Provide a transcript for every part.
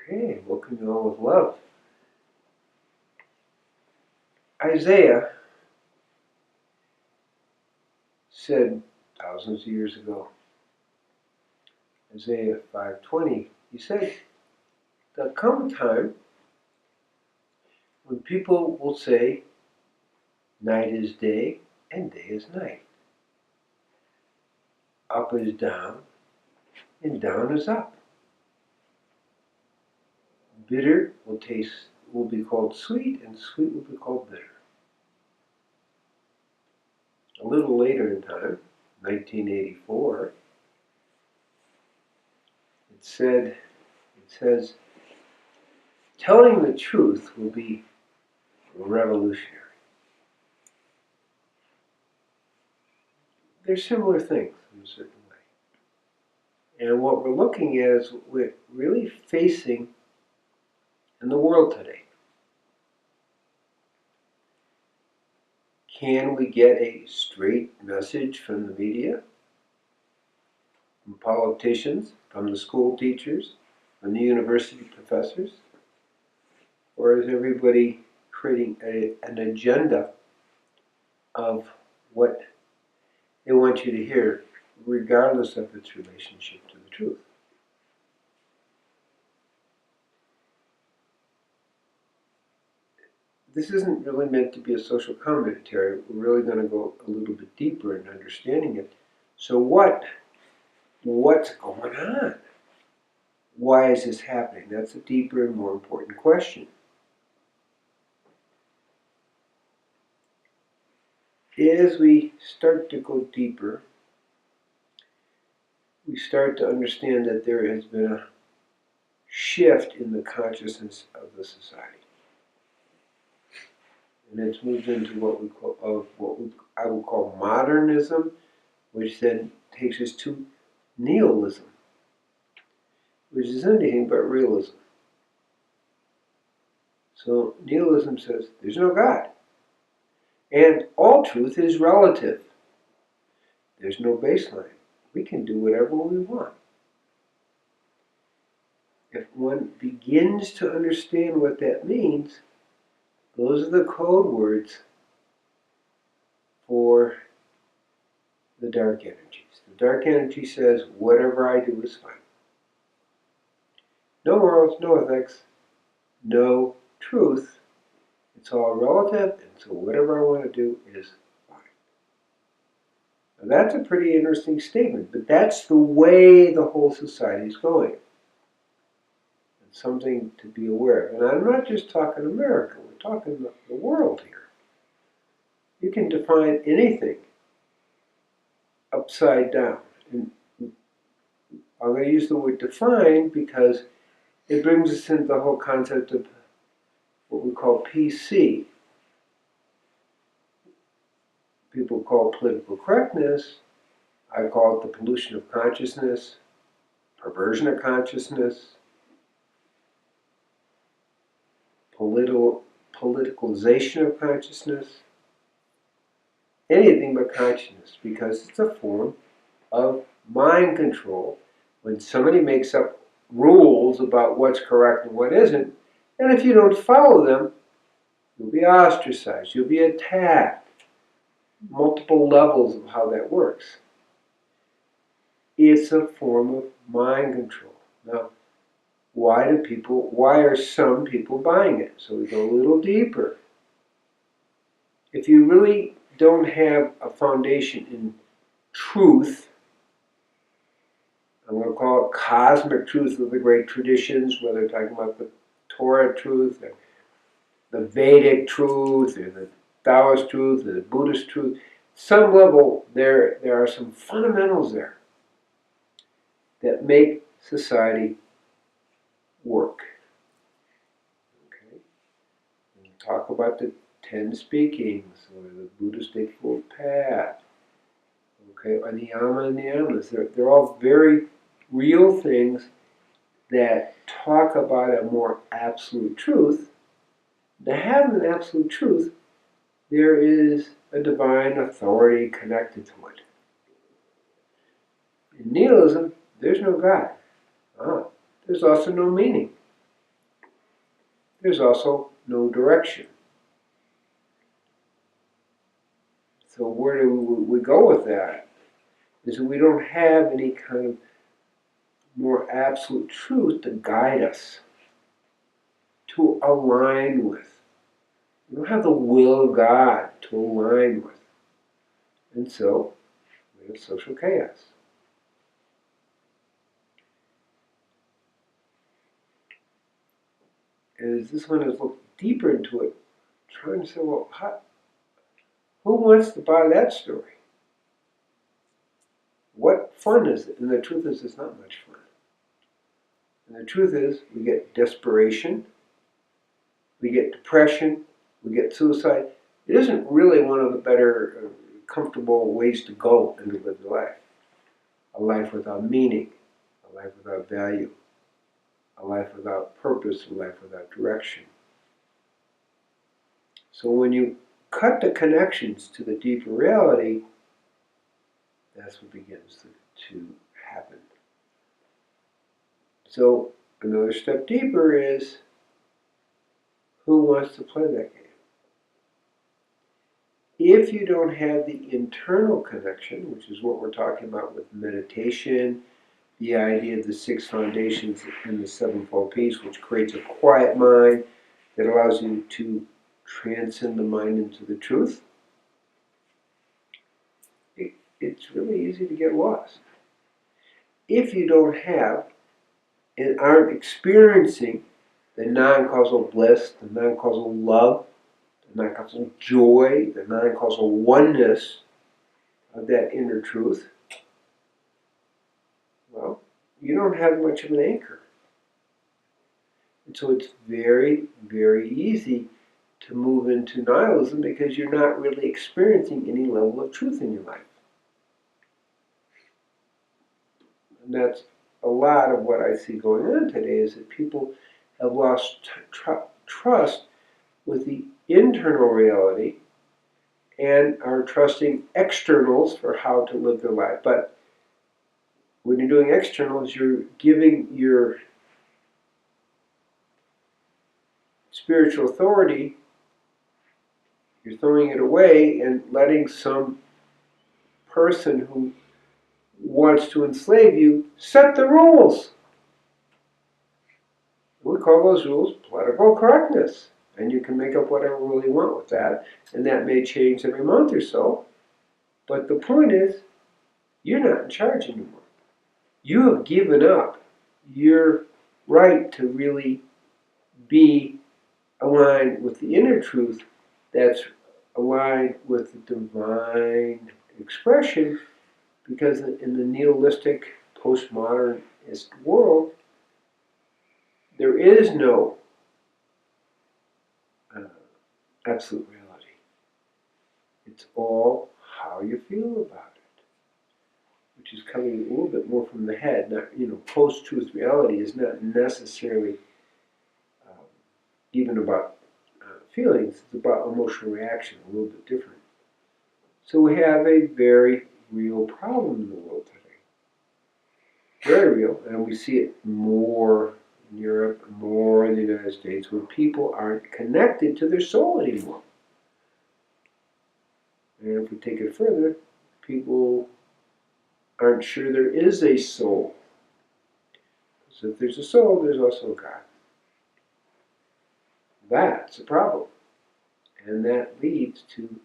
Okay, welcome you all with love. Isaiah said thousands of years ago, Isaiah 5:20, he said, there'll come a time when people will say, night is day and day is night. Up is down and down is up. Bitter will be called sweet, and sweet will be called bitter. A little later in time, 1984, it says, telling the truth will be revolutionary. They're similar things in a certain way. And what we're looking at is what we're really facing in the world today. Can we get a straight message from the media, from politicians, from the school teachers, from the university professors? Or is everybody creating an agenda of what they want you to hear, regardless of its relationship to the truth? This isn't really meant to be a social commentary. We're really going to go a little bit deeper in understanding it. So what's going on? Why is this happening? That's a deeper and more important question. As we start to go deeper, we start to understand that there has been a shift in the consciousness of the society. And it's moved into what I would call modernism, which then takes us to nihilism, which is anything but realism. So nihilism says there's no God. And all truth is relative. There's no baseline. We can do whatever we want. If one begins to understand what that means, those are the code words for the dark energies. The dark energy says, whatever I do is fine. No morals, no ethics, no truth. It's all relative, and so whatever I want to do is fine. Now that's a pretty interesting statement, but that's the way the whole society is going. It's something to be aware of. And I'm not just talking America, we're talking the world here. You can define anything upside down. And I'm going to use the word define because it brings us into the whole concept of what we call PC. People call political correctness. I call it the pollution of consciousness, perversion of consciousness, politicalization of consciousness, anything but consciousness, because it's a form of mind control. When somebody makes up rules about what's correct and what isn't, and if you don't follow them, you'll be ostracized, you'll be attacked. Multiple levels of how that works. It's a form of mind control. Now, why are some people buying it? So we go a little deeper. If you really don't have a foundation in truth, I'm going to call it cosmic truth of the great traditions, whether you're talking about the Torah truth, or the Vedic truth, or the Taoist truth, or the Buddhist truth. Some level, there are some fundamentals there that make society work. Okay? And talk about the 10 speakings, or the Buddhist Eightfold Path, okay, or the Yama and the Yamas. They're all very real things that talk about a more absolute truth. To have an absolute truth, there is a divine authority connected to it. In nihilism, there's no God. There's also no meaning. there's also no direction. So where do we go with that? Is that we don't have any kind of more absolute truth to guide us, to align with. We don't have the will of God to align with. And so we have social chaos. As this one has looked deeper into it, trying to say, well, who wants to buy that story? What fun is it? And the truth is, it's not much fun. And the truth is, we get desperation, we get depression, we get suicide. It isn't really one of the better, comfortable ways to go and to live the life. A life without meaning, a life without value, a life without purpose, a life without direction. So when you cut the connections to the deeper reality, that's what begins to happen. So another step deeper is, who wants to play that game? If you don't have the internal connection, which is what we're talking about with meditation, the idea of the 6 foundations and the 7-fold peace, which creates a quiet mind that allows you to transcend the mind into the truth, it's really easy to get lost. If you don't have and aren't experiencing the non-causal bliss, the non-causal love, the non-causal joy, the non-causal oneness of that inner truth, well, you don't have much of an anchor. And so it's very, very easy to move into nihilism because you're not really experiencing any level of truth in your life. And that's a lot of what I see going on today, is that people have lost trust with the internal reality and are trusting externals for how to live their life. But when you're doing externals, you're giving your spiritual authority, you're throwing it away and letting some person who wants to enslave you set the rules. We call those rules political correctness. And you can make up whatever rule you want with that. And that may change every month or so. But the point is, you're not in charge anymore. You have given up your right to really be aligned with the inner truth that's aligned with the divine expression, because in the nihilistic, postmodernist world, there is no absolute reality. It's all how you feel about it, which is coming a little bit more from the head. Not, post-truth reality is not necessarily even about feelings. It's about emotional reaction, a little bit different. So we have a very real problem in the world today. Very real, and we see it more in Europe, more in the United States, where people aren't connected to their soul anymore. And if we take it further, people aren't sure there is a soul. So if there's a soul, there's also a God. That's a problem. And that leads to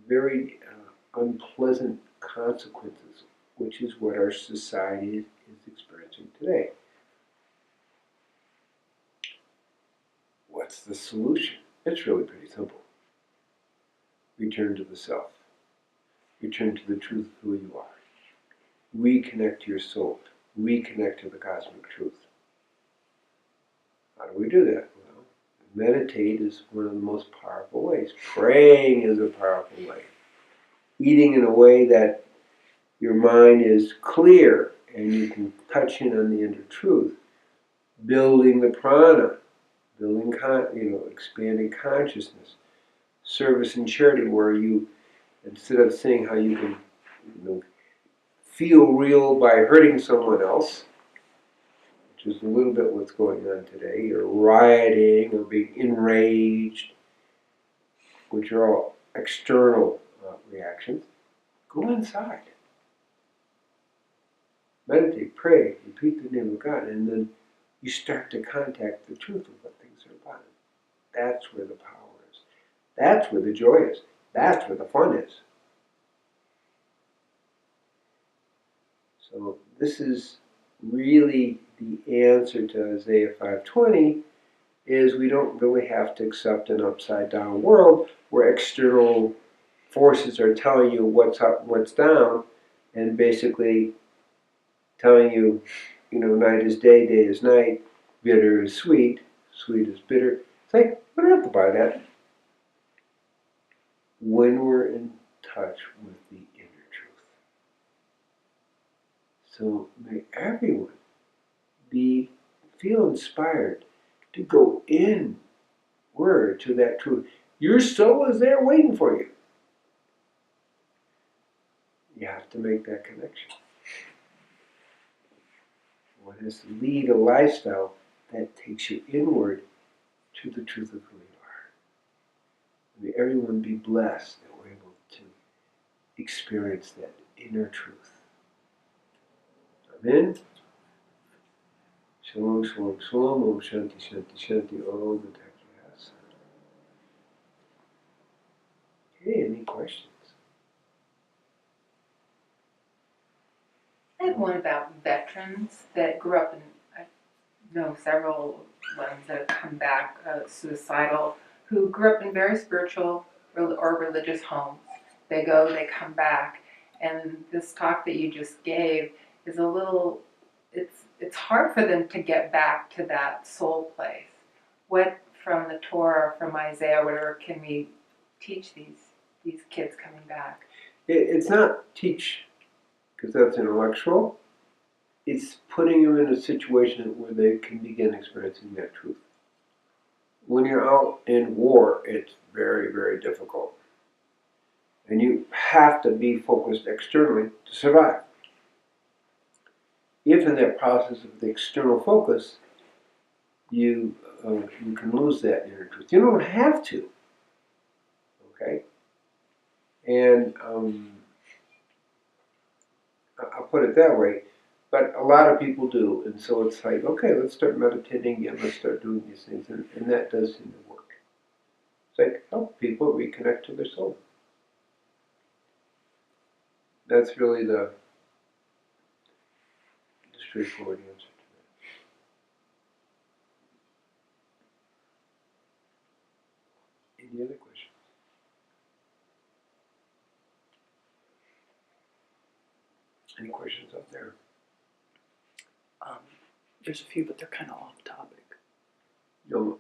very unpleasant consequences, which is what our society is experiencing today. What's the solution? It's really pretty simple. Return to the self. Return to the truth of who you are. Reconnect to your soul. Reconnect to the cosmic truth. How do we do that? Well, meditate is one of the most powerful ways. Praying is a powerful way. Eating in a way that your mind is clear and you can touch in on the inner truth. Building the prana, expanding consciousness. Service and charity, where you, instead of saying how you can feel real by hurting someone else, which which is a little bit what's going on today, or rioting, or being enraged, which are all external reactions, go inside. Meditate, pray, repeat the name of God, and then you start to contact the truth of what things are about. That's where the power is. That's where the joy is. That's where the fun is. So this is really the answer to Isaiah 5:20, is we don't really have to accept an upside down world where external forces are telling you what's up, what's down, and basically telling you, night is day, day is night, bitter is sweet, sweet is bitter. It's like, we don't have to buy that. When we're in touch with the inner truth. So may everyone feel inspired to go inward to that truth. Your soul is there waiting for you. You have to make that connection. One has to lead a lifestyle that takes you inward to the truth of who you are. May everyone be blessed that we're able to experience that inner truth. Amen. Shalom, shalom, shalom. Om Shanti, Shanti, Shanti. Om Takyas. Okay, any questions? I have one about veterans that grew up in, I know several ones that have come back suicidal, who grew up in very spiritual or religious homes. They go, they come back, and this talk that you just gave is a little, it's hard for them to get back to that soul place. What from the Torah, from Isaiah, whatever, can we teach these kids coming back? It's not teach, because that's intellectual. It's putting them in a situation where they can begin experiencing that truth. When you're out in war, it's very, very difficult. And you have to be focused externally to survive. If in that process of the external focus, you can lose that inner truth. You don't have to. Okay? And I'll put it that way. But a lot of people do. And so it's like, okay, let's start meditating again. Let's start doing these things. And that does seem to work. It's like, help people reconnect to their soul. That's really the straightforward answer to that. Any other questions? Any questions out there? There's a few, but they're kind of off topic. No,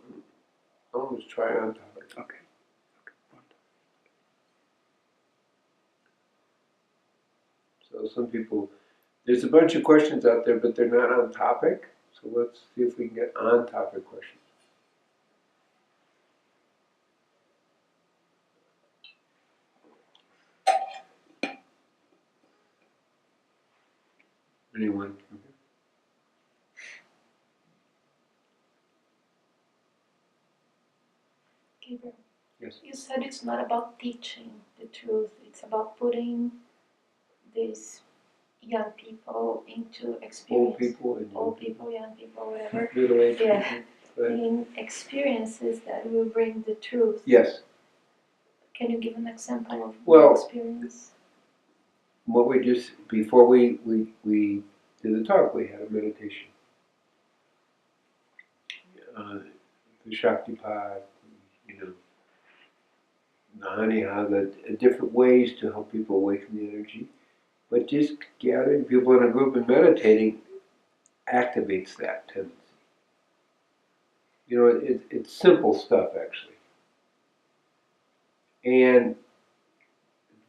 always try on topic. Okay. So some people, there's a bunch of questions out there, but they're not on topic. So let's see if we can get on topic questions. Anyone? Gabriel, Yes. you said it's not about teaching the truth, it's about putting these young people into experience. Old people, Young people, whatever. middle-aged Yeah. people. Right. In experiences that will bring the truth. Yes. Can you give an example of Well, one experience? What we just, before we did the talk, we had a meditation. The Shakti Pod, the honey, how the different ways to help people awaken the energy. But just gathering people in a group and meditating activates that tendency. It's simple stuff, actually. And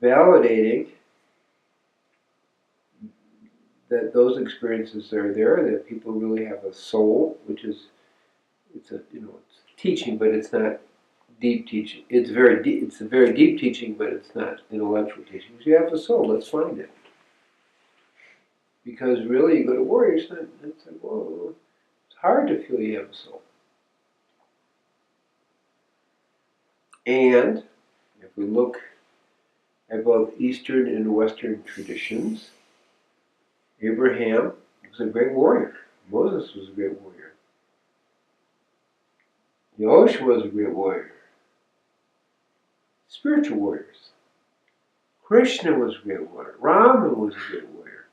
validating that those experiences are there, that people really have a soul, which is, it's teaching, but it's not deep teaching. It's very deep. It's a very deep teaching, but it's not intellectual teaching. If you have a soul, let's find it. Because really, you go to war, it's like, whoa. hard to feel you have a soul. And if we look at both Eastern and Western traditions, Abraham was a great warrior. Moses was a great warrior. Joshua was a great warrior. Spiritual warriors. Krishna was a great warrior. Rama was a great warrior.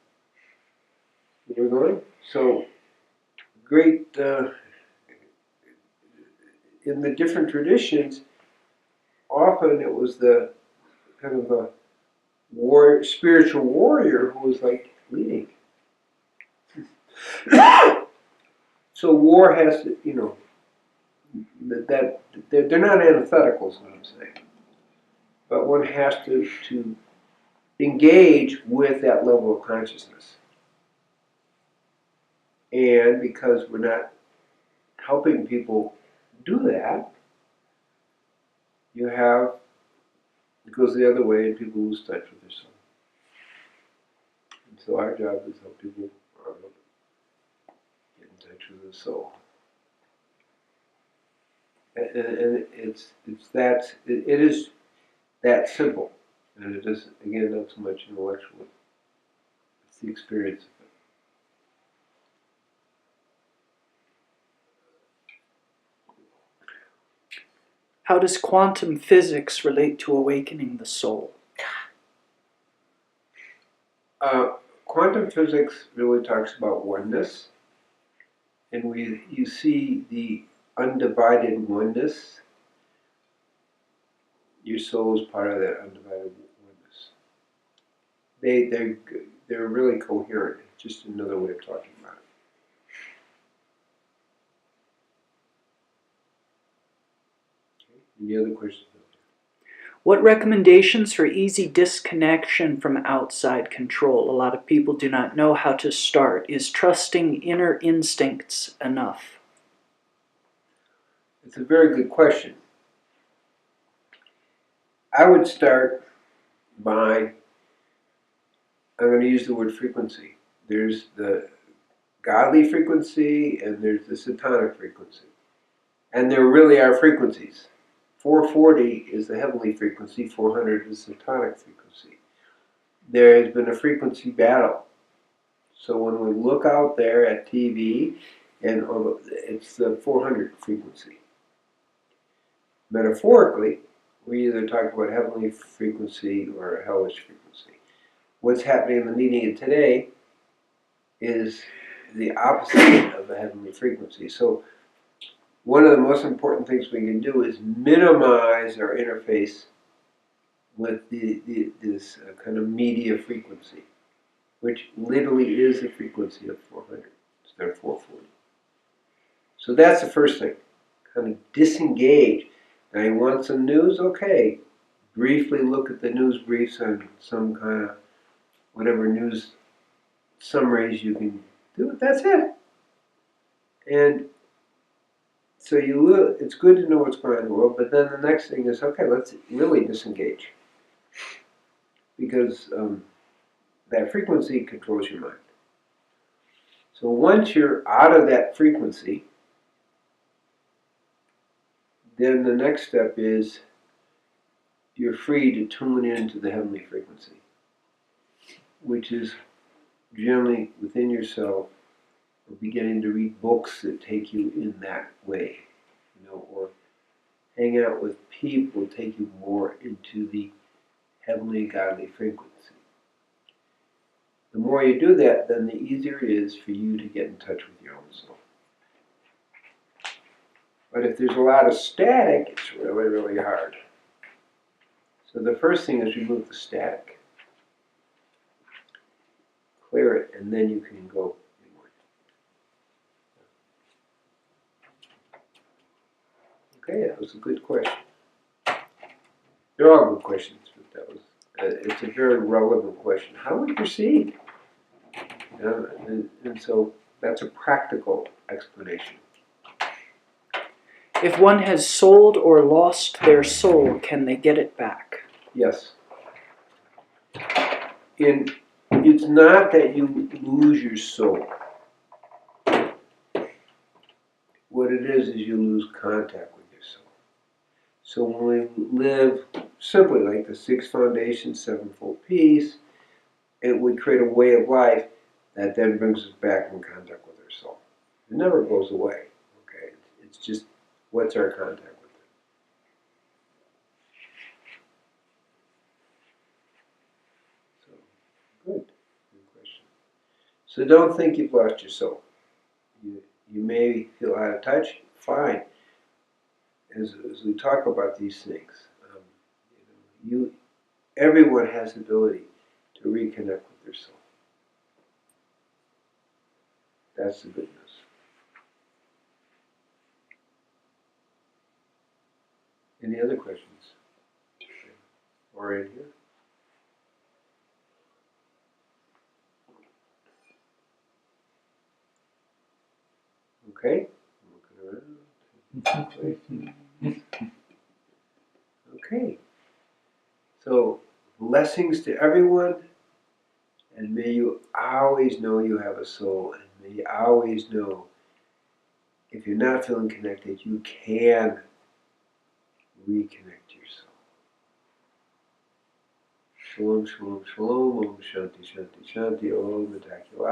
You know where we're going? So, great, in the different traditions, often it was the kind of a spiritual warrior who was like leading. So war has to, that they're not antithetical is what I'm saying. But one has to engage with that level of consciousness. And because we're not helping people do that, it goes the other way and people lose touch with their soul. And so our job is to help people get in touch with the soul. And it is that simple. And it is, again, not so much intellectual. It's the experience of it. How does quantum physics relate to awakening the soul? Quantum physics really talks about oneness. And you see the undivided oneness. Your soul is part of that undivided oneness. They're really coherent. It's just another way of talking about it. Okay. Any other questions? What recommendations for easy disconnection from outside control? A lot of people do not know how to start. Is trusting inner instincts enough? It's a very good question. I would start by, I'm going to use the word frequency. There's the godly frequency and there's the satanic frequency. And there really are frequencies. 440 is the heavenly frequency, 400 is the satanic frequency. There has been a frequency battle. So when we look out there at TV, it's the 400 frequency. Metaphorically, we either talk about heavenly frequency or hellish frequency. What's happening in the media today is the opposite of the heavenly frequency. So one of the most important things we can do is minimize our interface with this kind of media frequency, which literally is the frequency of 400 instead of 440. So that's the first thing. Kind of disengage. Now you want some news? Okay. Briefly look at the news briefs on some kind of whatever news summaries you can do. That's it. And so it's good to know what's going on in the world, but then the next thing is, okay, let's really disengage. Because that frequency controls your mind. So once you're out of that frequency, then the next step is you're free to tune into the heavenly frequency, which is generally within yourself, or beginning to read books that take you in that way, or hang out with people take you more into the heavenly godly frequency. The more you do that, then the easier it is for you to get in touch with your own soul. But if there's a lot of static, it's really, really hard. So the first thing is remove the static. Clear it, and then you can go inward. Okay, that was a good question. They're all good questions, but that was, it's a very relevant question. How we proceed? And so that's a practical explanation. If one has sold or lost their soul, can they get it back? Yes. It's not that you lose your soul. what it is you lose contact with your soul. So when we live simply like the 6 foundations, 7-fold peace, it would create a way of life that then brings us back in contact with our soul. It never goes away. Okay, it's just what's our contact with it. So good question. So don't think you've lost your soul. You may feel out of touch. Fine. As we talk about these things, everyone has the ability to reconnect with their soul. That's the good news. Any other questions? Or in here? Okay. Looking around. Okay. So, blessings to everyone, and may you always know you have a soul, and may you always know if you're not feeling connected, you can reconnect your soul. Shalom, shalom, shalom, om shanti, shanti, shanti, om, attack your